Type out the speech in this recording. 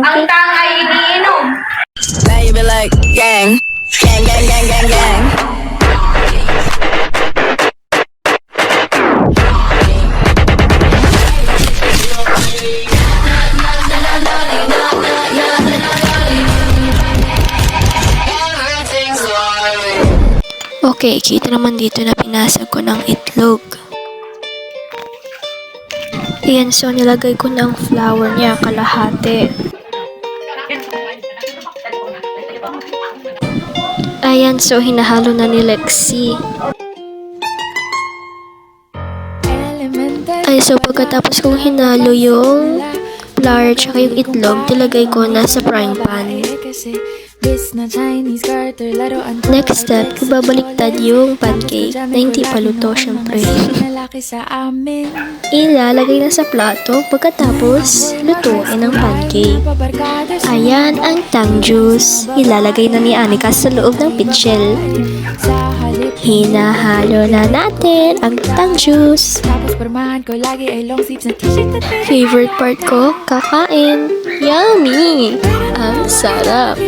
Ang tang ay iniinom. Now you be like, gang, gang, gang, gang, gang, gang. Okay, kita naman dito na pinasag ko ng itlog. Ayan, so nilagay ko ng flour niya kalahati. Ayan, so hinahalo na ni Lexi. Ay, so pagkatapos kong hinalo yung flour tsaka yung itlog, nilagay ko na sa frying pan. Next step, ibabaliktad yung pancake na hindi pa luto, syempre. Ilalagay na sa plato, pagkatapos lutuin ang pancake. Ayan ang tang juice. Ilalagay na ni Anika sa loob ng pitchel. Hinahalo na natin ang tang juice. Favorite part ko, kakain. Yummy! Ang sarap!